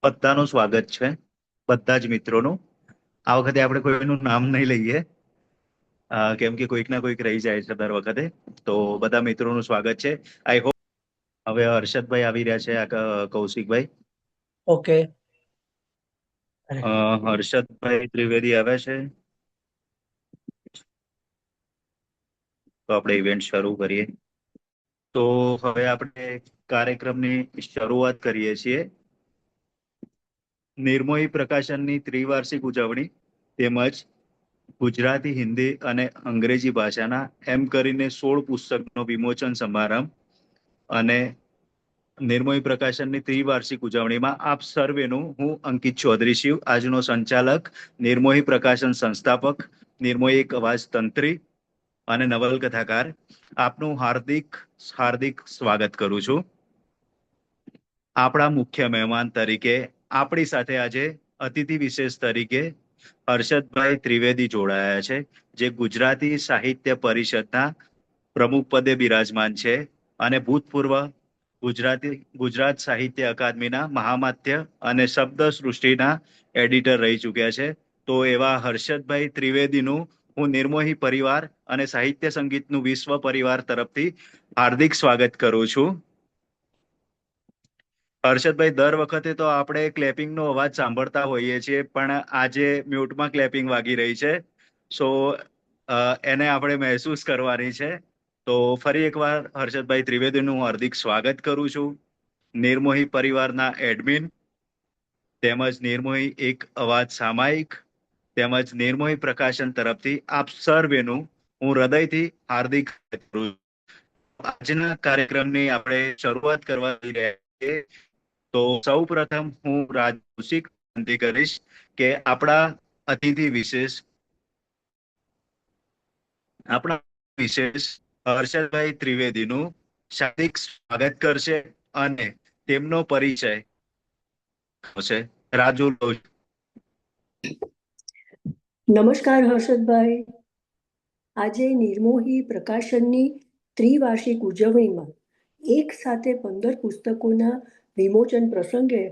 બધાનું સ્વાગત છે. બધા જ મિત્રોનું. આ વખતે આપણે કોઈનું નામ નહીં લઈએ, કેમ કે કોઈક ના કોઈક રહી જાય છે દર વખતે. તો બધા મિત્રોનું સ્વાગત છે. આઈ હોપ હવે હર્ષદભાઈ આવી રહ્યા છે, કૌશિકભાઈ. ઓકે. હર્ષદભાઈ ત્રિવેદી આવે છે, તો આપણે ઇવેન્ટ શરૂ કરીએ. તો હવે આપણે કાર્યક્રમની શરૂઆત કરીએ છીએ. નિર્મોહી પ્રકાશનની ત્રિવાર્ષિક ઉજવણી તેમજ ગુજરાતી, હિન્દી અને અંગ્રેજી ભાષાના એમ કરીને 16 પુસ્તકનો વિમોચન સમારંભ અને નિર્મોહી પ્રકાશનની ત્રિવાર્ષિક ઉજવણીમાં આપ સર્વેનું હું અંકિત ચૌધરી શિવ, આજનો સંચાલક, નિર્મોહી પ્રકાશન સંસ્થાપક, નિર્મોહી એક અવાજ તંત્રી અને નવલકથાકાર આપનું હાર્દિક હાર્દિક સ્વાગત કરું છું. આપણા મુખ્ય મહેમાન તરીકે આપણી સાથે આજે અતિથિ વિશેષ તરીકે હર્ષદભાઈ ત્રિવેદી જોડાયા છે, જે ગુજરાતી સાહિત્ય પરિષદના પ્રમુખ પદે બિરાજમાન છે અને ભૂતપૂર્વ ગુજરાત સાહિત્ય અકાદમીના મહામાત્ય અને શબ્દ સૃષ્ટિના એડિટર રહી ચૂક્યા છે. તો એવા હર્ષદભાઈ ત્રિવેદીનું હું નિર્મોહી પરિવાર અને સાહિત્ય સંગીતનું વિશ્વ પરિવાર તરફથી હાર્દિક સ્વાગત કરું છું. હર્ષદભાઈ, દર વખતે તો આપણે ક્લેપિંગનો અવાજ સાંભળતા હોઈએ છીએ, પણ આજે મ્યુટમાં ક્લેપિંગ વાગી રહી છે. સો એને આપણે મહેસૂસ કરવાની છે. તો ફરી એકવાર હર્ષદભાઈ ત્રિવેદીનું હું હાર્દિક સ્વાગત કરું છું. નિર્મોહી પરિવારના એડમિન તેમજ નિર્મોહી એક અવાજ સામાયિક તેમજ નિર્મોહી પ્રકાશન તરફથી આપ સર્વેનું હું હૃદયથી હાર્દિક કરું છું. આજના કાર્યક્રમની આપણે શરૂઆત કરવા જઈ રહ્યા છીએ. તો સૌ પ્રથમ હું રાજ કૌશિક વિનંતી કરીશ કે આપણા વિશેષ હર્ષદભાઈ ત્રિવેદીનું શાબ્દિક સ્વાગત કરશે અને તેમનો પરિચય હશે. રાજુ લઉં છું. નમસ્કાર હર્ષદભાઈ. આજે નિર્મોહી પ્રકાશનની ત્રિવાર્ષિક ઉજવણીમાં એક સાથે 15 પુસ્તકોના વિમોચન પ્રસંગે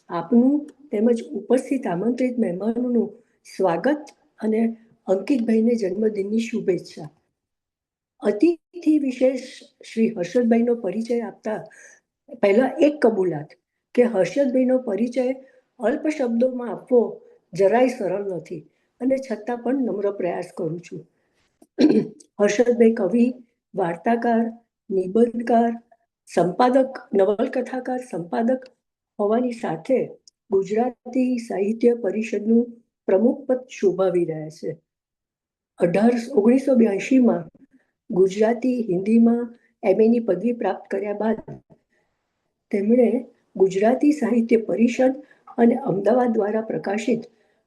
આપનું તેમજ ઉપસ્થિત આમંત્રિત મહેમાનોનું સ્વાગત અને અંકિતભાઈને જન્મદિનની શુભેચ્છા. અતિથિ વિશેષ શ્રી હર્ષદભાઈનો પરિચય આપતા પહેલા એક કબૂલાત કે હર્ષદભાઈનો પરિચય અલ્પ શબ્દોમાં આપવો જરાય સરળ નથી, અને છતાં પણ નમ્ર પ્રયાસ કરું છું. હર્ષદભાઈ કવિ, વાર્તાકાર, નિબંધકાર, સંપાદક, નવલકથાકાર, સંપાદક હોવાની સાથે ગુજરાતી સાહિત્ય પરિષદનું પ્રમુખ પદ શોભાવી રહ્યા છે. 1982માં ગુજરાતી હિન્દીમાં MA પદવી પ્રાપ્ત કર્યા બાદ તેમણે ગુજરાતી સાહિત્ય પરિષદ અને અમદાવાદ દ્વારા પ્રકાશિત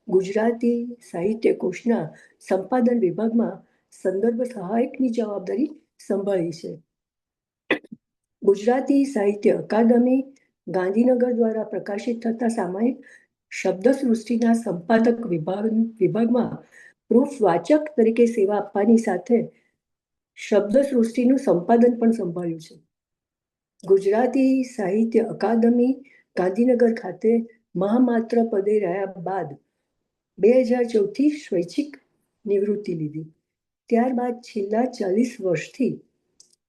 ગુજરાતી સાહિત્ય કોશના સંપાદન વિભાગમાં સંદર્ભ સહાયકની જવાબદારી સંભાળી છે. ગુજરાતી સાહિત્ય અકાદમી, ગાંધીનગર દ્વારા પ્રકાશિત થતા સામાયિક શબ્દ સૃષ્ટિના સંપાદક વિભાગમાં પ્રૂફ વાચક તરીકે સેવા આપવાની સાથે શબ્દ સૃષ્ટિનું સંપાદન પણ સંભાળ્યું છે. ગુજરાતી સાહિત્ય અકાદમી ગાંધીનગર ખાતે મહામાત્ર પદે રહ્યા બાદ 2014થી સ્વૈચ્છિક નિવૃત્તિ લીધી. ત્યારબાદ છેલ્લા 40 વર્ષથી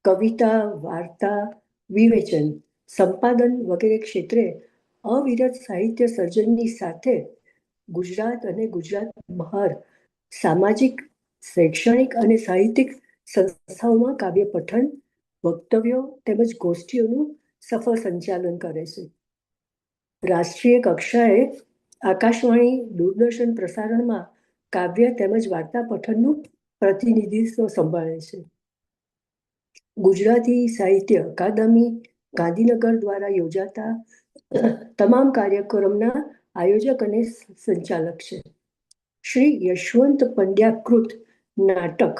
કવિતા, વાર્તા, વિવેચન, સંપાદન વગેરે ક્ષેત્રે અવિરત સાહિત્ય સર્જનની સાથે ગુજરાત અને ગુજરાત બહાર સામાજિક, શૈક્ષણિક અને સાહિત્યિક સંસ્થાઓમાં કાવ્ય પઠન, વક્તવ્યો તેમજ ગોષ્ઠીઓનું સફળ સંચાલન કરે છે. રાષ્ટ્રીય કક્ષાએ આકાશવાણી, દૂરદર્શન પ્રસારણમાં કાવ્ય તેમજ વાર્તા પઠનનું પ્રતિનિધિત્વ સંભાળે છે. ગુજરાતી સાહિત્ય અકાદમી ગાંધીનગર દ્વારા યોજાતા તમામ કાર્યક્રમના આયોજક અને સંચાલક છે. શ્રી યશવંત પંડ્યા કૃત નાટક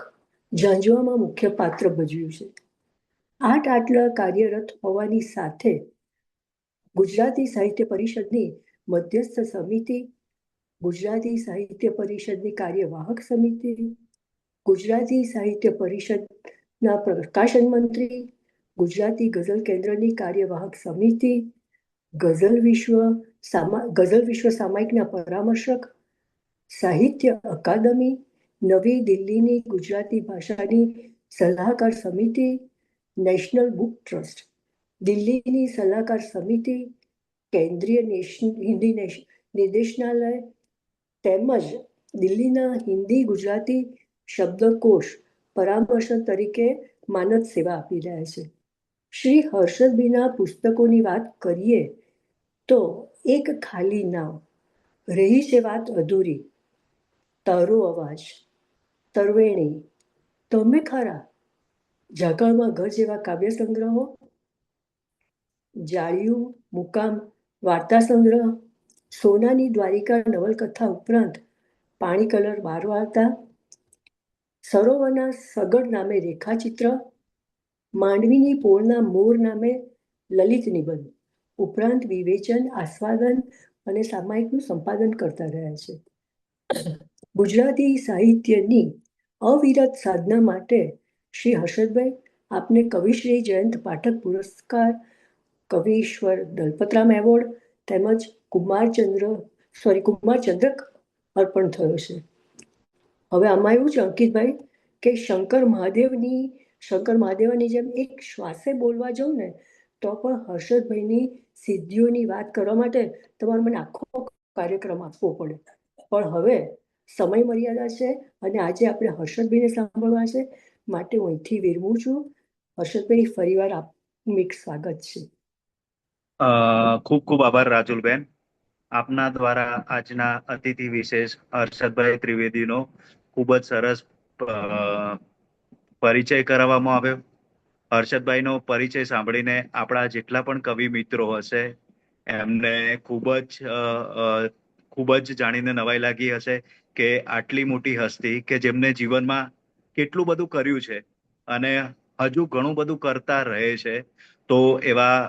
ઝાંઝવામાં મુખ્ય પાત્ર ભજવ્યું છે. આટલા કાર્યરત હોવાની સાથે ગુજરાતી સાહિત્ય પરિષદની મધ્યસ્થ સમિતિ, ગુજરાતી સાહિત્ય પરિષદની કાર્યવાહક સમિતિ, ગુજરાતી સાહિત્ય પરિષદના પ્રકાશન મંત્રી, ગુજરાતી ગઝલ કેન્દ્રની કાર્યવાહક સમિતિ, ગઝલ વિશ્વ, ગઝલ વિશ્વ સામાયિકના પરામર્શક, સાહિત્ય અકાદમી, નવી દિલ્હીની ગુજરાતી ભાષાની સલાહકાર સમિતિ, નેશનલ બુક ટ્રસ્ટ, દિલ્હીની સલાહકાર સમિતિ, કેન્દ્રીય હિન્દી નિર્દેશનાલય તેમજ દિલ્હીના હિન્દી ગુજરાતી શબ્દકોશ પરામર્શક તરીકે માનદ સેવા આપી રહ્યા છે. શ્રી હર્ષદભાઈના પુસ્તકોની વાત કરીએ તો એક ખાલી નાવ, રહી છે વાત અધૂરી, તારો અવાજ, તરવેણી, તમે ખરા, ઝાકળમાં ઘર જેવા કાવ્ય સંગ્રહો, જાળિયું, મુકામ વાર્તા સંગ્રહ, સોનાની દ્વારિકા નવલકથા ઉપરાંત પાણી કલર 12 વાર્તા, સરોવરના સગડ નામે રેખાચિત્ર, માંડવીની પોળના મોર નામે લલિત નિબંધ ઉપરાંત વિવેચન, આસ્વાદન અને સામાયિકનું સંપાદન કરતા રહ્યા છે. ગુજરાતી સાહિત્યની અવિરત સાધના માટે શ્રી હર્ષદભાઈ આપને કવિશ્રી જયંત પાઠક પુરસ્કાર, કવિશ્વર દલપતરામ એવોર્ડ તેમજ કુમારચંદ્રક અર્પણ થયો છે. હવે આમાં એવું છે અંકિતભાઈ કે શંકર મહાદેવની જેમ એક શ્વાસે બોલવા જાઉં ને તો પણ હર્ષદભાઈની સિદ્ધિઓની વાત કરવા માટે તમારે મને આખો કાર્યક્રમ આપવો પડે, પણ હવે સમય મર્યાદા છે અને આજે આપણે હર્ષદભાઈને સાંભળવા છે, માટે હું અહીંથી વિરમું છું. હર્ષદભાઈ, ફરીવાર આપનું સ્વાગત છે. ખૂબ ખૂબ આભાર રાજુલબેન. આપના દ્વારા આજના અતિથિ વિશેષ હર્ષદભાઈ ત્રિવેદીનો ખૂબ જ સરસ પરિચય કરાવવામાં આવ્યો. હર્ષદભાઈનો પરિચય સાંભળીને આપણા જેટલા પણ કવિ મિત્રો હશે એમને ખૂબ જ જાણીને નવાઈ લાગી હશે કે આટલી મોટી હસ્તી કે જેમને જીવનમાં કેટલું બધું કર્યું છે અને હજુ ઘણું બધું કરતા રહે છે, તો એવા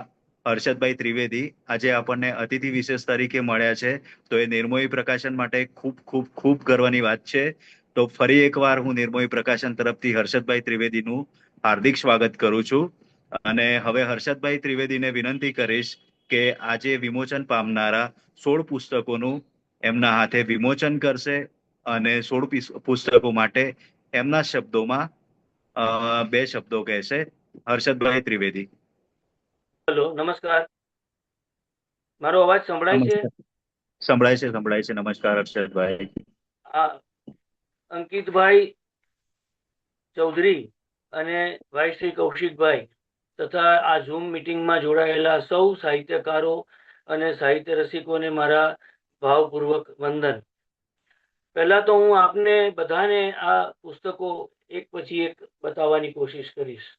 હર્ષદભાઈ ત્રિવેદી આજે આપણને અતિથિ વિશેષ તરીકે મળ્યા છે, તો એ નિર્મોહી પ્રકાશન માટે ખૂબ ખૂબ ખૂબ ગર્વની વાત છે. તો ફરી એકવાર હું નિર્મોહી પ્રકાશન તરફથી હર્ષદભાઈ ત્રિવેદીનું હાર્દિક સ્વાગત કરું છું અને હવે હર્ષદભાઈ ત્રિવેદીને વિનંતી કરીશ કે આજે વિમોચન પામનારા 16 પુસ્તકોનું એમના હાથે વિમોચન કરશે અને 16 પુસ્તકો માટે એમના શબ્દોમાં 2 શબ્દો કહેશે. હર્ષદભાઈ ત્રિવેદી. હેલો, નમસ્કાર. મારો અવાજ સંભળાય છે? સંભળાય છે. નમસ્કાર હર્ષદભાઈ. અંકિતભાઈ ચૌધરી અને ભાઈ શ્રી કૌશિકભાઈ તથા આ ઝૂમ મીટિંગમાં જોડાયેલા સૌ સાહિત્યકારો અને સાહિત્ય રસિકોને મારા ભાવપૂર્વક વંદન. પહેલા તો હું આપને બધાને આ પુસ્તકો એક પછી એક બતાવવાની કોશિશ કરીશ.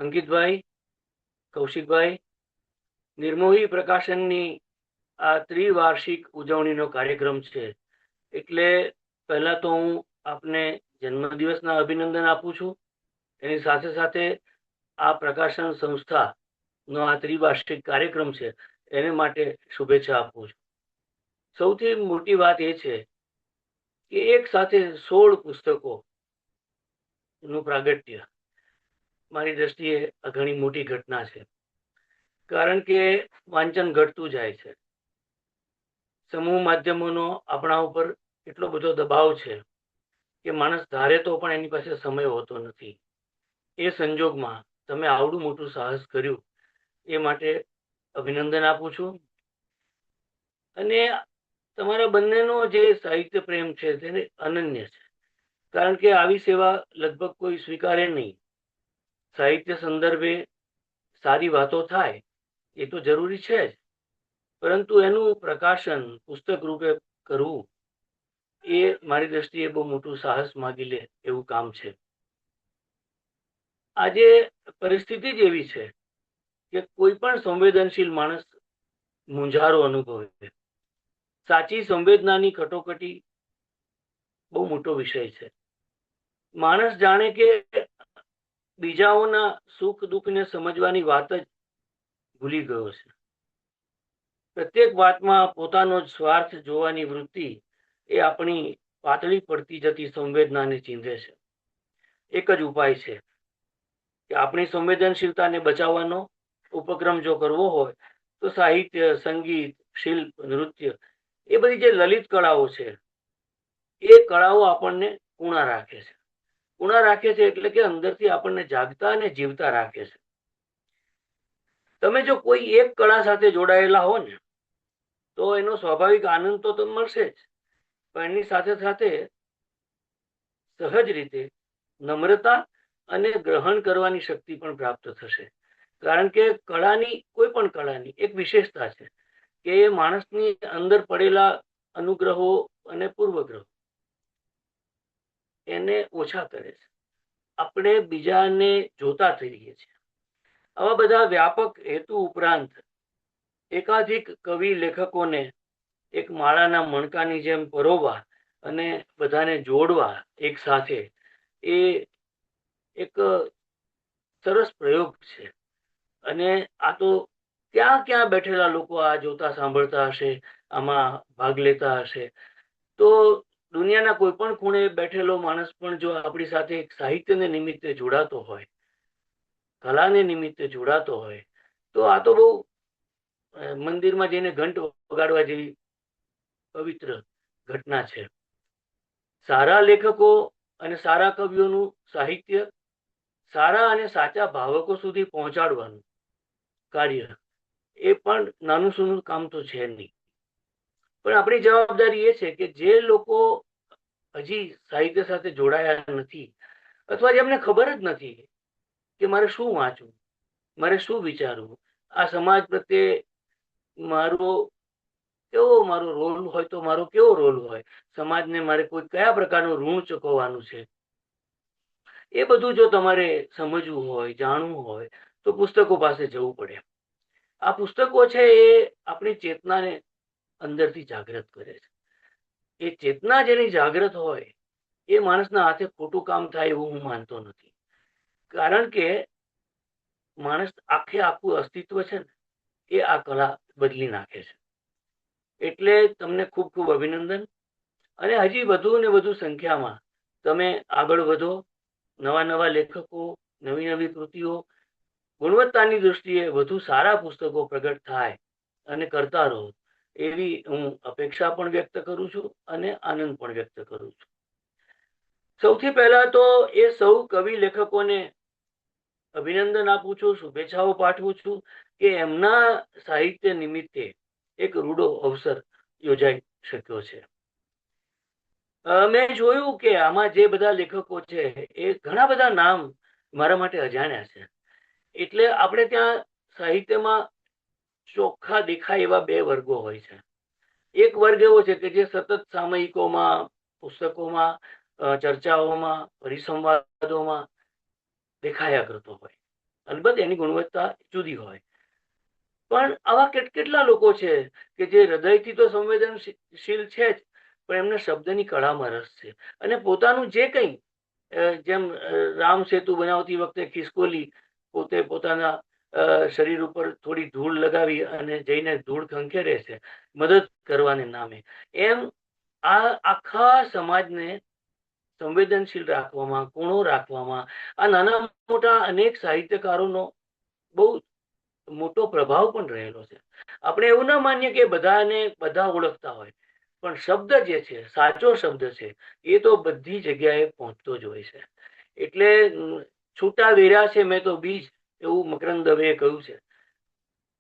અંકિતભાઈ, કૌશિકભાઈ, નિર્મોહી પ્રકાશનની આ ત્રિવાર્ષિક ઉજવણીનો કાર્યક્રમ છે, એટલે પહેલા તો હું આપને જન્મદિવસના અભિનંદન આપું છું. એની સાથે સાથે આ પ્રકાશન સંસ્થાનો આ ત્રિવાર્ષિક કાર્યક્રમ છે એને માટે શુભેચ્છા આપું છું. સૌથી મોટી વાત એ છે કે એક સાથે 16 પુસ્તકો નું પ્રાગટ્ય મારી દ્રષ્ટિએ ઘણી મોટી ઘટના છે, કારણ કે વાંચન ઘટતું જાય છે. સમૂહ માધ્યમોનો આપણા ઉપર એટલો બધો દબાવ છે કે માણસ ધારે તો પણ એની પાસે સમય હોતો નથી. એ સંજોગમાં તમે આવડું મોટું સાહસ કર્યું એ માટે અભિનંદન આપું છું. અને તમારા બંનેનો જે સાહિત્ય પ્રેમ છે તેને અનન્ય છે, કારણ કે આવી સેવા લગભગ કોઈ સ્વીકારે નહીં. સાહિત્ય સંદર્ભે સારી વાતો થાય એ તો જરૂરી છે જ, પરંતુ એનું પ્રકાશન પુસ્તક રૂપે કરવું એ મારી દ્રષ્ટિએ બહુ મોટું સાહસ માગી લે એવું કામ છે. આજે પરિસ્થિતિ જ એવી છે કે કોઈ પણ સંવેદનશીલ માણસ મૂંઝારો અનુભવે. સાચી સંવેદનાની કટોકટી બહુ મોટો વિષય છે. માણસ જાણે કે બીજાઓના સુખ દુઃખને સમજવાની વાત જ ભૂલી ગયો છે. પ્રત્યેક વાતમાં પોતાનો જ સ્વાર્થ જોવાની વૃત્તિ એ આપણી પાતળી પડતી જતી સંવેદનાને ચીંધે છે. એક જ ઉપાય છે કે આપણી સંવેદનશીલતાને બચાવવાનો ઉપક્રમ જો કરવો હોય તો સાહિત્ય, સંગીત, શિલ્પ, નૃત્ય એ બધી જે લલિત કળાઓ છે એ કળાઓ આપણને કુણા રાખે છે. કુણા રાખે છે એટલે કે અંદરથી આપણને જાગતા અને જીવતા રાખે છે. તમે જો કોઈ એક કળા સાથે જોડાયેલા હો ને તો એનો સ્વાભાવિક આનંદ તો તમને મળશે જ, પણ એની સાથે સાથે સહજ રીતે નમ્રતા અને ગ્રહણ કરવાની શક્તિ પણ પ્રાપ્ત થશે. કારણ કે કળાની, કોઈ પણ કળાની એક વિશેષતા છે કે એ માણસની અંદર પડેલા અનુગ્રહો અને પૂર્વગ્રહો એને ઓછા કરે છે. આપણે બીજાને જોતા થઈએ છીએ. આવા બધા વ્યાપક હેતુ ઉપરાંત એકાધિક કવિ લેખકોને એક માળાના મણકાની જેમ પરોવવા અને બધાને જોડવા એક સાથે એ એક સરસ પ્રયોગ છે. અને આ તો ક્યાં ક્યાં બેઠેલા લોકો આ જોતા સાંભળતા હશે, આમાં ભાગ લેતા હશે. તો દુનિયાના કોઈ પણ ખૂણે બેઠેલો માણસ પણ જો આપણી સાથે એક સાહિત્યને નિમિત્તે જોડાતો હોય, કલાને નિમિત્તે જોડાતો હોય, તો આ તો બહુ મંદિરમાં જઈને ઘંટ વગાડવા જેવી પવિત્ર ઘટના છે. સારા લેખકો અને સારા કવિઓનું સાહિત્ય સારા અને સાચા ભાવકો સુધી પહોંચાડવાનું કાર્ય એ પણ નાનું સૂનું કામ તો છે નહીં. પણ આપણી જવાબદારી એ છે કે જે લોકો હજી સાહિત્ય સાથે જોડાયા નથી અથવા જેમને ખબર જ નથી કે મારે શું વાંચવું, મારે શું વિચારવું, આ સમાજ પ્રત્યે મારો રોલ હોય તો મારો કેવો રોલ હોય, સમાજને મારે કોઈ કયા પ્રકારનું ઋણ ચૂકવવાનું છે, એ બધું જો તમારે સમજવું હોય, જાણવું હોય તો પુસ્તકો પાસે જવું પડે. આ પુસ્તકો છે એ આપણી ચેતનાને અંદરથી જાગૃત કરે છે. એ ચેતના જેની જાગૃત હોય એ માણસના હાથે ખોટું કામ થાય એવું હું માનતો નથી. કારણ કે માણસ આખું અસ્તિત્વ છે ને એ આ કળા બદલી નાખે છે. એટલે તમને ખૂબ ખૂબ અભિનંદન. અને હજી વધુ ને વધુ સંખ્યામાં તમે આગળ વધો. નવા નવા લેખકો, નવી નવી કૃતિઓ, ગુણવત્તાની દૃષ્ટિએ વધુ સારા પુસ્તકો પ્રગટ થાય અને કરતા રહો એવી હું અપેક્ષા પણ વ્યક્ત કરું છું અને આનંદ પણ વ્યક્ત કરું છું. સૌથી પહેલા તો એ સૌ કવિ લેખકોને અભિનંદન આપું છું, શુભેચ્છાઓ પાઠવું છું કે એમના સાહિત્ય નિમિત્તે એક રૂડો અવસર યોજાઈ શક્યો છે. મેં જોયું કે આમાં જે બધા લેખકો છે એ ઘણા બધા નામ મારા માટે અજાણ્યા છે. એટલે આપણે ત્યાં સાહિત્યમાં ચોખ્ખા દેખાય એવા બે વર્ગો હોય છે. એક વર્ગ એવો છે કે જે સતત સામયિકોમાં, પુસ્તકોમાં, ચર્ચાઓમાં, પરિસંવાદોમાં દેખાયા કરતો હોય. અલબત્ત એની ગુણવત્તા જુદી હોય. પણ આવા કેટલા લોકો છે કે જે હૃદયથી તો સંવેદનશીલ છે જ, પણ એમને શબ્દની કળામાં રસ છે અને પોતાનું જે કંઈ જેમ રામ સેતુ બનાવતી વખતે ખિસકોલી પોતે પોતાના શરીર ઉપર થોડી ધૂળ લગાવી અને જઈને ધૂળ ખંખેરે છે મદદ કરવાને નામે, એમ આ આખા સમાજને સંવેદનશીલ રાખવામાં, કુણો રાખવામાં આ નાના મોટા અનેક સાહિત્યકારોનો બહુ મોટો પ્રભાવ પણ રહેલો છે. આપણે એવું ના માનીએ કે બધાને બધા ઓળખતા હોય, પણ શબ્દ જે છે, સાચો શબ્દ છે, એ તો બધી જગ્યાએ પહોંચતો જ હોય છે. એટલે છૂટા વેર્યા છે મેં તો બીજ, એવું મકરંદ દવેએ કહ્યું છે.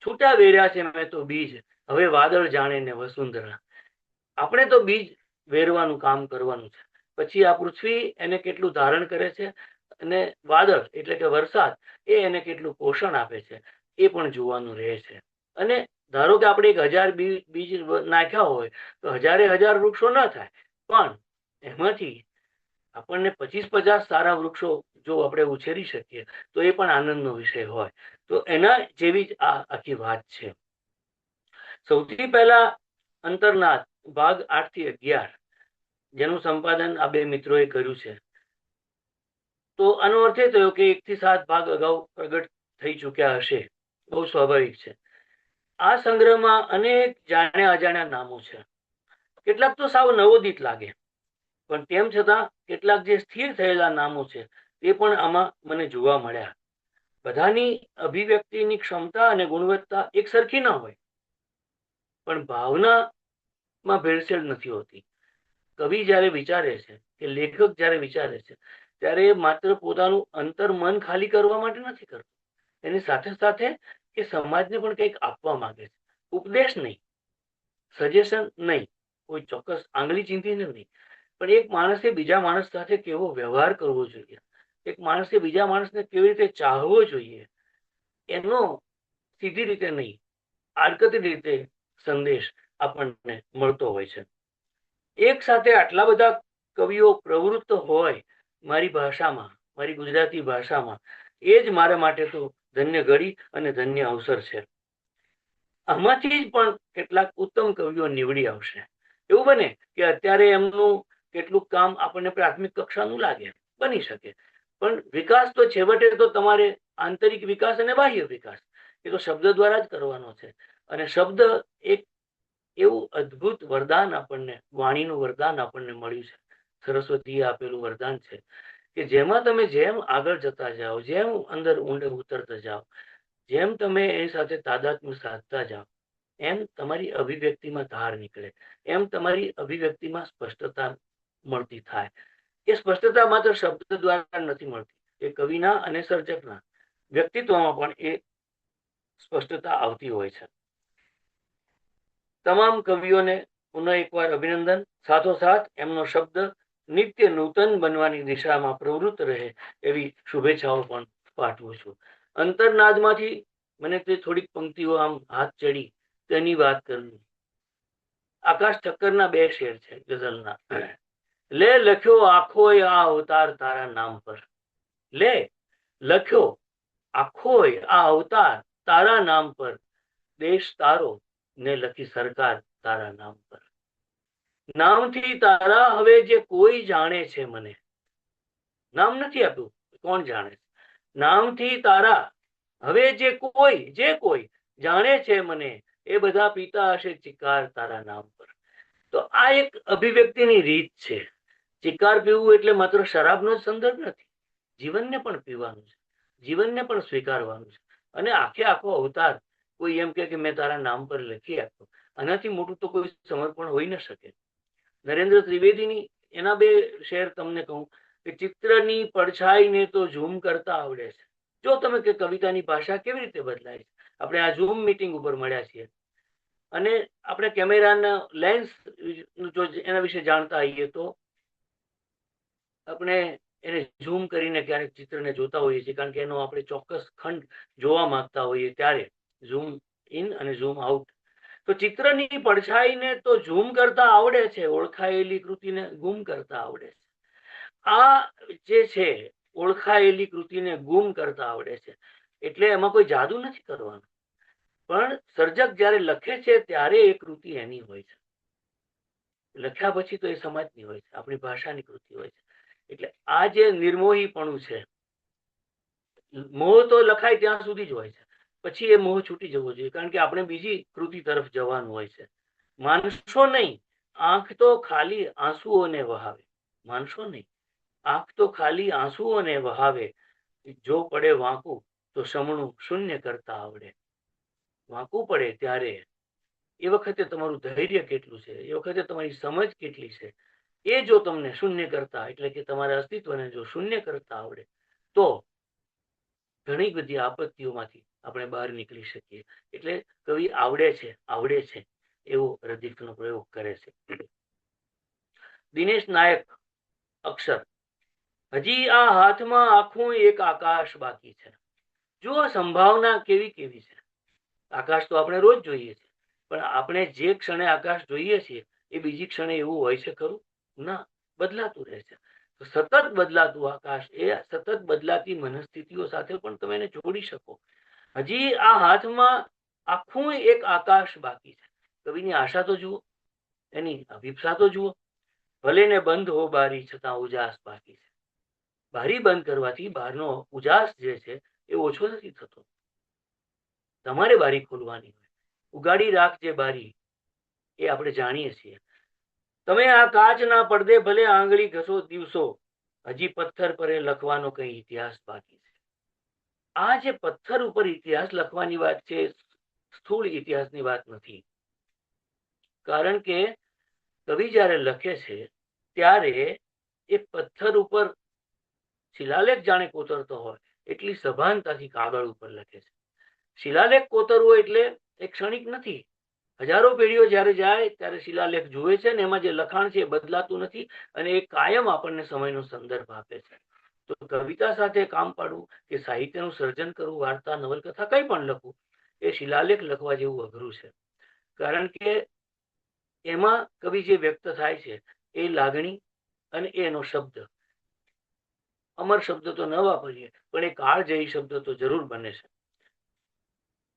છૂટા વેર્યા છે મેં તો બીજ, હવે વાદળ જાણે ને વસુંધરા. આપણે તો બીજ વેરવાનું કામ કરવાનું છે. પછી આ પૃથ્વી એને કેટલું ધારણ કરે છે, અને વાદળ એટલે કે વરસાદ એ એને કેટલું પોષણ આપે છે, એ પણ જોવાનું રહે છે. અને ધારો કે આપણે 1000 બીજ નાખ્યા હોય તો 1000 વૃક્ષો ના થાય, પણ એમાંથી આપણને 25-50 સારા વૃક્ષો જો આપણે ઉછેરી શકીએ તો એ પણ આનંદનો વિષય હોય. તો એના જેવી જ આ આખી વાત છે. સૌથી પહેલા અંતરનાદ ભાગ 8 થી 11, જેનું સંપાદન આ બે મિત્રોએ કર્યું છે. તો આનો અર્થ એ થયો કે 1 થી 7 ભાગ અગાઉ પ્રગટ થઈ ચૂક્યા હશે, બહુ સ્વાભાવિક છે. આ સંગ્રહમાં અનેક જાણ્યા અજાણ્યા નામો છે. કેટલાક તો સાવ નવોદિત લાગે, પણ તેમ છતાં કેટલાક જે સ્થિર થયેલા નામો છે તે પણ આમાં મને જોવા મળ્યા. બધાની અભિવ્યક્તિની ક્ષમતા અને ગુણવત્તા એક સરખી ના હોય, પણ ભાવનામાં ભેળસેળ નથી હોતી. કવિ જ્યારે વિચારે છે કે લેખક જ્યારે વિચારે છે, ત્યારે એ માત્ર પોતાનું અંતર મન ખાલી કરવા માટે નથી કરતો. એની સાથે સાથે એ સમાજને પણ કંઈક આપવા માંગે છે. ઉપદેશ નહીં, સજેશન નહીં, કોઈ ચોક્કસ આંગળી ચીંધીને નહીં, પણ એક માણસે બીજા માણસ સાથે કેવો વ્યવહાર કરવો જોઈએ, એક માણસે બીજા માણસને કેવી રીતે ચાહવો જોઈએ, એનો સીધી રીતે નહીં, આડકતી રીતે સંદેશ આપણને મળતો હોય છે. એક સાથે આટલા બધા કવિઓ પ્રવૃત્ત હોય મારી ભાષામાં, મારી ગુજરાતી ભાષામાં, એ જ મારા માટે તો ધન્ય ઘડી અને ધન્ય અવસર છે. આમાંથી જ પણ કેટલાક ઉત્તમ કવિઓ નીવડી આવશે. એવું બને કે અત્યારે એમનું કેટલુંક કામ આપણને પ્રાથમિક કક્ષાનું લાગે, બની શકે, પણ વિકાસ તો છેવટે તો તમારે આંતરિક વિકાસ અને બાહ્ય વિકાસ એ તો શબ્દ દ્વારા જ કરવાનો છે. અને શબ્દ એક એવું અદ્ભુત વરદાન આપણને, વાણીનું વરદાન આપણને મળ્યું છે, સરસ્વતીએ આપેલું વરદાન છે, કે જેમાં તમે જેમ આગળ જતા જાઓ, જેમ અંદર ઊંડે ઉતરતા જાઓ, જેમ તમે એની સાથે તાદાત્મ્ય સાધતા જાઓ, એમ તમારી અભિવ્યક્તિમાં ધાર નીકળે, એમ તમારી અભિવ્યક્તિમાં સ્પષ્ટતા મળતી થાય. એ સ્પષ્ટતા માત્ર શબ્દ દ્વારા નથી મળતી, એ કવિના અને સર્જકના વ્યક્તિત્વમાં પણ એ સ્પષ્ટતા આવતી હોય છે. તમામ કવિઓને પુનઃ એકવાર અભિનંદન. સાથોસાથ એમનો શબ્દ નિત્ય નૂતન બનવાની દિશામાં પ્રવૃત્ત રહે એવી શુભેચ્છાઓ પણ પાઠવું છું. અંતરનાદમાંથી મને તે થોડીક પંક્તિઓ આમ હાથ ચડી તેની વાત કરવી. આકાશ ઠક્કરના 2 શેર છે ગઝલના. લે લખ્યો આખોય આ અવતાર તારા નામ પર. લે લખ્યો આખોય આ અવતાર તારા નામ પર. દેશ તારો ને લખી સરકાર તારા નામ પર. નામથી તારા હવે જે કોઈ જાણે છે મને. નામ નથી આપ્યું, કોણ જાણે? નામથી તારા હવે જે કોઈ જાણે છે મને, એ બધા પીતા હશે ચિકાર તારા નામ પર. તો આ એક અભિવ્યક્તિની રીત છે. ચિકાર પીવું એટલે માત્ર શરાબનો જ સંદર્ભ નથી, જીવનને પણ પીવાનું છે, જીવનને પણ સ્વીકારવાનું છે. અને આખો અવતાર કોઈ એમ કે મેં તારા નામ પર લખી આપ્યો, આનાથી મોટું તો કોઈ સમર્પણ હોઈ ન શકે. નરેન્દ્ર ત્રિવેદીની એના 2 શેર તમને કહું કે ચિત્રની પડછાઈને તો ઝૂમ કરતા આવડે છે. જો તમે કે કવિતાની ભાષા કેવી રીતે બદલાય છે. આપણે આ ઝૂમ મીટિંગ ઉપર મળ્યા છીએ અને આપણે કેમેરાના લેન્સ જો એના વિશે જાણતા હોઈએ તો આપણે એને ઝૂમ કરીને ક્યારેક ચિત્રને જોતા હોઈએ છીએ, કારણ કે એનો આપણે ચોક્કસ ખંડ જોવા માંગતા હોઈએ ત્યારે ઝૂમ ઇન અને ઝૂમ આઉટ. તો ચિત્રની પડછાઈને તો ઝૂમ કરતા આવડે છે, ઓળખાયેલી કૃતિને ગુમ કરતા આવડે છે. આ જે છે ઓળખાયેલી કૃતિને ગુમ કરતા આવડે છે, એટલે એમાં કોઈ જાદુ નથી કરવાનું, પણ સર્જક જ્યારે લખે છે ત્યારે એ કૃતિ એની હોય છે, લખ્યા પછી તો એ સમાજની હોય છે, આપણી ભાષાની કૃતિ હોય છે. એટલે આ જે નિર્મોહીપણું છે, મોહ તો લખાય ત્યાં સુધી જ હોય છે, પછી એ મોહ છૂટી જવો જોઈએ, કારણ કે આપણે બીજી કૃતિ તરફ જવાનું હોય છે. માનશો નહીં, આંખ તો ખાલી આંસુઓને વહાવે. માનશો નહીં, આંખ તો ખાલી આંસુઓને વહાવે. જો પડે વાંકું તો સમણું શૂન્ય કરતા આવડે. વાંકું પડે ત્યારે એ વખતે તમારું ધૈર્ય કેટલું છે, એ વખતે તમારી સમજ કેટલી છે, એ જો તમને શૂન્ય કરતા એટલે કે તમારા અસ્તિત્વને જો શૂન્ય કરતા આવડે તો ઘણી બધી આપત્તિઓમાંથી આપણે બહાર નીકળી શકીએ. એટલે કવિ આવડે છે એવો રદીફનો પ્રયોગ કરે છે. દિનેશ નાયક અક્ષર, હજી આ હાથમાં આખું એક આકાશ બાકી છે. જો આ સંભાવના કેવી કેવી છે. આકાશ તો આપણે રોજ જોઈએ છીએ, પણ આપણે જે ક્ષણે આકાશ જોઈએ છીએ એ બીજી ક્ષણે એવું હોય છે ખરું? ના, બદલાતું રહે છે. તો સતત બદલાતું આકાશ, એ સતત બદલાતી મનસ્થિતિઓ સાથે પણ તમે એને જોડી શકો. હજી આ હાથમાં આખું એક આકાશ બાકી છે. કવિની આશા તો જુઓ, એની અભિપ્સા તો જુઓ. ભલે ને બંધ હો બારી છતાં ઉજાસ બાકી છે. બારી બંધ કરવાથી બહારનો ઉજાસ જે છે એ ઓછો નથી થતો. તમારે બારી ખોલવાની હોય. ઉગાડી રાખજે બારી, એ આપણે જાણીએ છીએ. તમે આ કાચના પડદે ભલે આંગળી ઘસો દિવસો, હજી પથ્થર પર લખવાનો કઈ ઇતિહાસ બાકી છે. આ જે પથ્થર ઉપર ઇતિહાસ લખવાની વાત છે, સ્થૂળ ઇતિહાસની વાત નથી. કારણ કે કવિ જ્યારે લખે છે ત્યારે એ પથ્થર ઉપર શિલાલેખ જાણે કોતરતો હોય એટલી સભાનતાથી કાગળ ઉપર લખે છે. શિલાલેખ કોતરવો એટલે એક ક્ષણિક નથી. હજારો પેઢીઓ જ્યારે જાય ત્યારે શિલાલેખ જુએ છે ને એમાં જે લખાણ છે એ બદલાતું નથી અને એ કાયમ આપણને સમયનો સંદર્ભ આપે છે. તો કવિતા સાથે કામ પાડવું કે સાહિત્યનું સર્જન કરવું, વાર્તા, નવલકથા કંઈ પણ લખવું, એ શિલાલેખ લખવા જેવું અઘરું છે. કારણ કે એમાં કવિ જે વ્યક્ત થાય છે એ લાગણી અને એનો શબ્દ. અમર શબ્દ તો ન વાપરીએ, પણ એ કાળજયી શબ્દ તો જરૂર બને છે.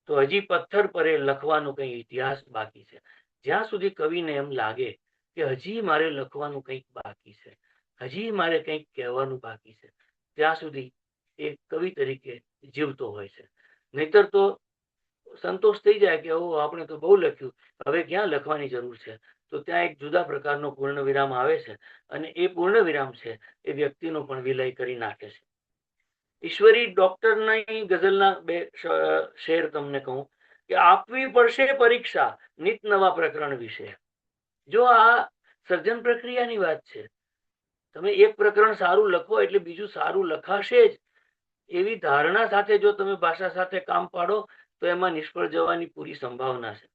તો હજી પથ્થર પર લખવાનો કઈ ઇતિહાસ બાકી છે. જ્યાં સુધી કવિને એમ લાગે કે હજી મારે લખવાનું કંઈક બાકી છે, હજી મારે કંઈક કહેવાનું બાકી છે, ત્યાં સુધી એ કવિ તરીકે જીવતો હોય છે. નહીતર તો સંતોષ થઈ જાય કે આપણે તો બહુ લખ્યું, હવે ક્યાં લખવાની જરૂર છે. તો ત્યાં એક જુદા પ્રકારનો પૂર્ણ વિરામ આવે છે અને એ પૂર્ણ વિરામ છે એ વ્યક્તિનો પણ વિલય કરી નાખે છે. ઈશ્વરી ડોક્ટરની ગઝલના બે શેર તમને કહું કે આપવી પડશે પરીક્ષા નિત નવા પ્રકરણ વિશે. જો આ સર્જન પ્રક્રિયાની વાત છે. તમે એક પ્રકરણ સારું લખો એટલે બીજું સારું લખાશે જ એવી ધારણા સાથે જો તમે ભાષા સાથે કામ પાડો તો એમાં નિષ્ફળ જવાની પૂરી સંભાવના છે.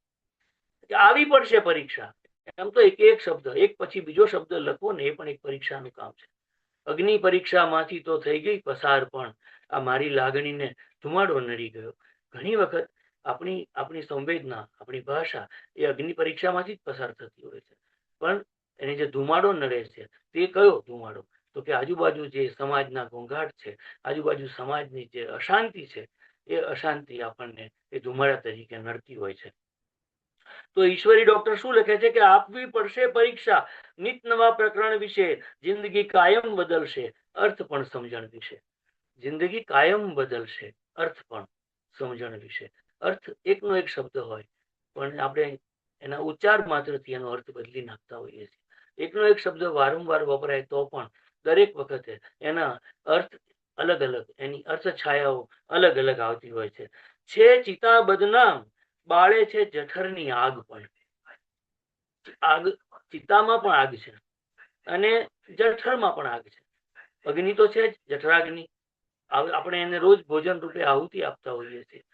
આવી પડશે પરીક્ષા. એમ તો એક એક શબ્દ, એક પછી બીજો શબ્દ લખવો ને એ પણ એક પરીક્ષાનું કામ છે. અગ્નિ પરીક્ષામાંથી તો થઈ ગઈ પસાર, પણ આ મારી લાગણીને ધુમાડો નડી ગયો. ઘણી વખત આપણી સંવેદના, આપણી ભાષા એ અગ્નિ પરીક્ષામાંથી જ પસાર થતી હોય છે. પણ એને જે ધુમાડો નડે છે તે કયો ધુમાડો? તો કે આજુબાજુ જે સમાજના ઘોંઘાટ છે, આજુબાજુ સમાજની જે અશાંતિ છે, એ અશાંતિ આપણને એ ધુમાડા તરીકે નડતી હોય છે. તો ઈશ્વરી ડોક્ટર શું લખે છે કે આપવી પડશે પરીક્ષા નિત નવા પ્રકરણ વિશે, જિંદગી કાયમ બદલશે અર્થ પણ સમજણ વિશે. જિંદગી કાયમ બદલશે અર્થ પણ સમજણ વિશે. અર્થ એકનો એક શબ્દ હોય પણ આપણે એના ઉચ્ચાર માત્રથી એનો અર્થ બદલી નાખતા હોઈએ છીએ. એકનો એક શબ્દ વારંવાર વપરાય તો પણ દરેક વખતે એના અર્થ અલગ અલગ, એની અર્થ છાયાઓ અલગ અલગ આવતી હોય છે. ચિતા બદનામ બાળે છે જઠરની આગ પણ. આગ, ચિતામાં પણ આગ છે અને જઠરમાં પણ આગ છે. અગ્નિ તો છે જ, જઠરાગ્નિ. આપણે એને રોજ ભોજન રૂપે આહુતિ આપતા હોઈએ છીએ.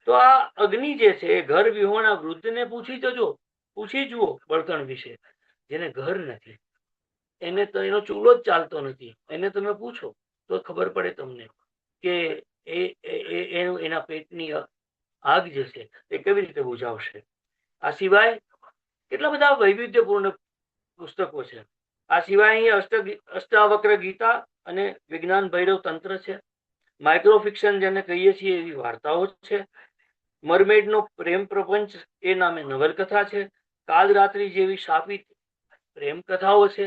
તો આ અગ્નિ જે છે એ ઘર વિહોણા વૃદ્ધને પૂછી જુઓ બળતણ વિશે. જેને ઘર નથી, એને તો એનો ચૂલો જ ચાલતો નથી, એને તમે પૂછો તો ખબર પડે તમને કે એના પેટની આગ જે છે એ કેવી રીતે બુઝાવશે. આ સિવાય કેટલા બધા વૈવિધ્યપૂર્ણ પુસ્તકો છે. આ સિવાય અહીં અષ્ટાવક્ર ગીતા અને વિજ્ઞાન ભૈરવ તંત્ર છે. માઇક્રો ફિક્શન જેને કહીએ છીએ એવી વાર્તાઓ છે. મરમેડનો પ્રેમ પ્રપંચ એ નામે નવલકથા છે. કાલરાત્રિ જેવી શાપિત પ્રેમ કથાઓ છે.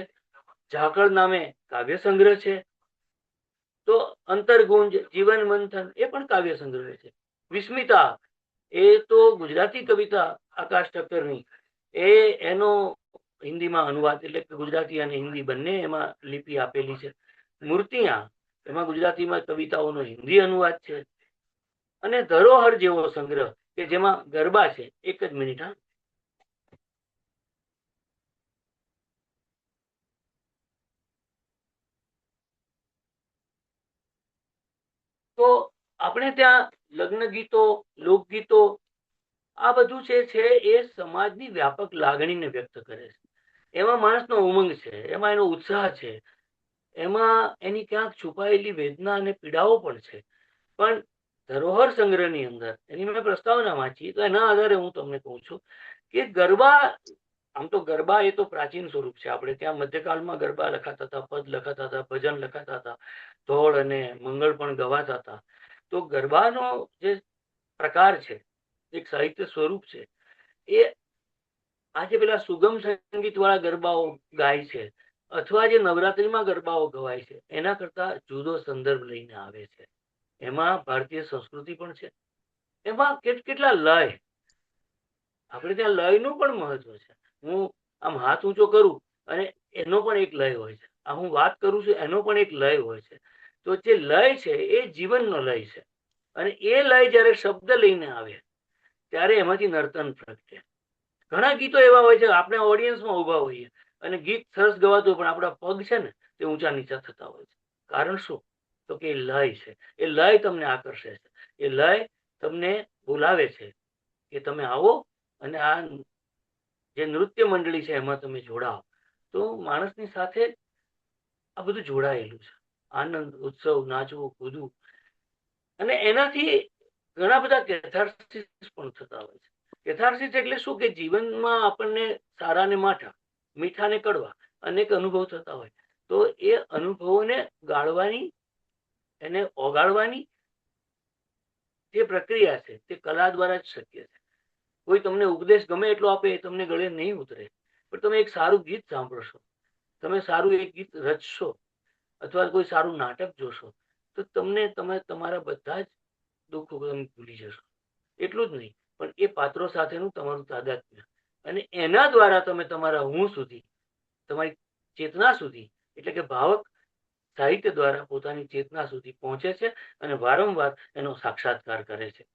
ઝાકળ નામે કાવ્ય સંગ્રહ છે. તો અંતરગુંજ, જીવન મંથન એ પણ કાવ્ય સંગ્રહ છે. વિસ્મિતા એ તો ગુજરાતી કવિતા આકાશ ઠક્કરની, એનો હિન્દીમાં અનુવાદ, એટલે કે ગુજરાતી અને હિન્દી બંને એમાં લિપિ આપેલી છે. મૂર્તિયા, એમાં ગુજરાતીમાં કવિતાઓનો હિન્દી અનુવાદ છે. અને ધરોહર જેવો સંગ્રહ કે જેમાં ગરબા છે. એક જ મિનિટ. હા, તો આપણે ત્યાં લગ્ન ગીતો, લોકગીતો, આ બધું છે એ સમાજની વ્યાપક લાગણીને વ્યક્ત કરે છે. એમાં માણસનો ઉમંગ છે, એમાં એનો ઉત્સાહ છે, એમાં એની ક્યાંક છુપાયેલી વેદના અને પીડાઓ પણ છે. પણ ધરોહર સંગ્રહની અંદર એની મેં પ્રસ્તાવના વાંચી, તો એના આધારે હું તમને કહું છું કે ગરબા, આમ તો ગરબા એ તો પ્રાચીન સ્વરૂપ છે. આપણે ત્યાં મધ્યકાળમાં ગરબા લખાતા હતા, પદ લખાતા હતા, ભજન લખાતા હતા, ધોળ અને મંગળ પણ ગવાતા હતા. તો ગરબાનો જે પ્રકાર છે, એક સાહિત્ય સ્વરૂપ છે, એ આજે પેલા સુગમ સંગીત વાળા ગરબાઓ ગાય છે અથવા જે નવરાત્રીમાં ગરબાઓ ગવાય છે, એના કરતા જુદો સંદર્ભ લઈને આવે છે. એમાં ભારતીય સંસ્કૃતિ પણ છે, એમાં કેટલા લય, આપણે ત્યાં લયનું પણ મહત્વ છે. હું આમ હાથ ઊંચો કરું અને એનો પણ એક લય હોય છે. આ હું વાત કરું છું એનો પણ એક લય હોય છે. તો જે લય છે એ જીવનનો લય છે, અને એ લય જ્યારે શબ્દ લઈને આવે ત્યારે એમાંથી નર્તન પ્રગટે. ઘણા ગીતો એવા હોય છે, આપણે ઓડિયન્સમાં ઉભા હોઈએ અને ગીત સરસ ગવાતું, પણ આપણા પગ છે ને તે ઊંચા નીચા થતા હોય છે. કારણ શું? તો કે એ લય છે. એ લય તમને આકર્ષે છે, એ લય તમને બોલાવે છે કે તમે આવો અને આ જે નૃત્ય મંડળી છે એમાં તમે જોડાઓ. તો માણસની સાથે આ બધું જોડાયેલું છે. આનંદ, ઉત્સવ, નાચવું, કૂદવું, અને એનાથી ઘણા બધા કેથાર્સિસ પણ થતા હોય છે. કેથાર્સિસ એટલે શું? કે જીવનમાં આપણને સારા ને માઠા, મીઠા ને કડવા અનેક અનુભવ થતા હોય. તો એ અનુભવોને ગાળવાની, એને ઓગાળવાની જે પ્રક્રિયા છે તે કલા દ્વારા જ શક્ય છે. કોઈ તમને ઉપદેશ ગમે એટલો આપે એ તમને ગળે નહીં ઉતરે, પણ તમે એક સારું ગીત સાંભળશો, તમે સારું એક ગીત રચશો અથવા કોઈ સારું નાટક જોશો, તો તમને તમે તમારા બધા જ દુઃખો તમે ભૂલી જશો. એટલું જ નહીં, પણ એ પાત્રો સાથેનું તમારું તાદાત્મ્ય, અને એના દ્વારા તમે તમારા હું સુધી, તમારી ચેતના સુધી, એટલે કે ભાવક સાહિત્ય દ્વારા પોતાની ચેતના સુધી પહોંચે છે અને વારંવાર એનો સાક્ષાત્કાર કરે છે.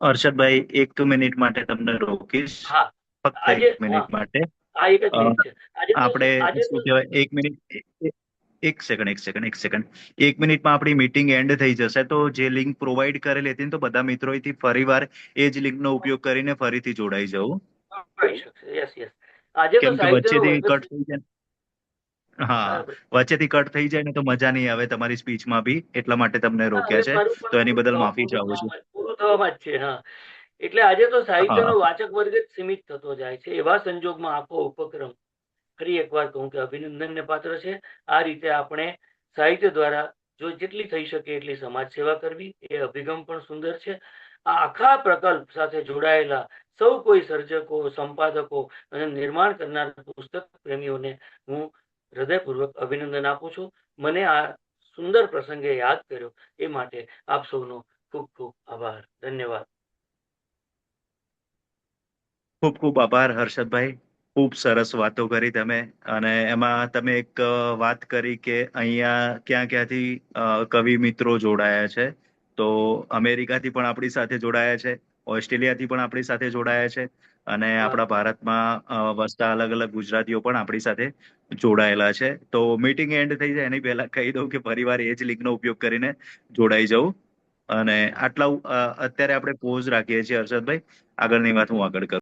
હર્ષદભાઈ, 1 મિનિટ માટે તમને રોકીશ, હા, ફક્ત આજે 1 મિનિટ માટે. આ એક જ અ, મિનિટ છે. આપણે આજે તો શું કહેવાય, 1 મિનિટ, એક સેકન્ડ. 1 મિનિટમાં આપણી મીટિંગ એન્ડ થઈ જશે, તો જે લિંક પ્રોવાઈડ કરેલી હતી ને, તો બધા મિત્રોથી ફરીવાર એ જ લિંકનો ઉપયોગ કરીને ફરીથી જોડાઈ જવું, કરી શકશે. યસ યસ, આજે તો કેમ કે સાહિત્યનો વચ્ચેથી વર્ગ કટ થઈ જાય. હા, બરાબર. વચ્ચેથી કટ થઈ જાય ને તો મજા નહીં આવે તમારી સ્પીચમાં બી, એટલા માટે તમને હા, રોક્યા હવે છે. મારું તો પણ એની બદલ માફી પૂરું ચાહું છું. પૂરું થવામાં જ છે. હા, એટલે આજે તો હા, સાહિત્યનો વાચક વર્ગ જ સીમિત થતો જાય છે. એવા સંજોગમાં આખો ઉપક્રમ, ફરી એકવાર કહું કે અભિનંદનને પાત્ર છે. આ રીતે આપણે સાહિત્ય દ્વારા જો જેટલી થઈ શકે એટલી સમાજ સેવા કરવી, એ અભિગમ પણ સુંદર છે. આ આખા પ્રકલ્પ સાથે જોડાયેલા સૌ કોઈ સર્જકો, સંપાદકો અને નિર્માણ કરનાર પુસ્તક પ્રેમીઓને હું હૃદયપૂર્વક અભિનંદન આપું છું. મને આ સુંદર પ્રસંગે યાદ કર્યો એ માટે આપ સૌનો ખૂબ ખૂબ આભાર. ધન્યવાદ. ખૂબ ખૂબ આભાર હર્ષદભાઈ. ખૂબ સરસ વાતો કરી તમે, અને એમાં તમે એક વાત કરી કે અહીંયા ક્યાં ક્યાંથી કવિ મિત્રો જોડાયા છે. તો અમેરિકાથી પણ આપણી સાથે જોડાયા છે, ઓસ્ટ્રેલિયાથી પણ આપણી સાથે જોડાયા છે, અને હા, આપણા ભારતમાં વસતા અલગ અલગ ગુજરાતીઓ પણ આપણી સાથે જોડાયેલા છે. તો મીટિંગ એન્ડ થઈ જાય એની પહેલા કહી દઉં કે ફરીવાર એ જ લિંકનો ઉપયોગ કરીને જોડાઈ જવું. અને આટલા અત્યારે આપણે પોઝ રાખીએ છીએ હર્ષદભાઈ. આગળની વાત હું આગળ કરું.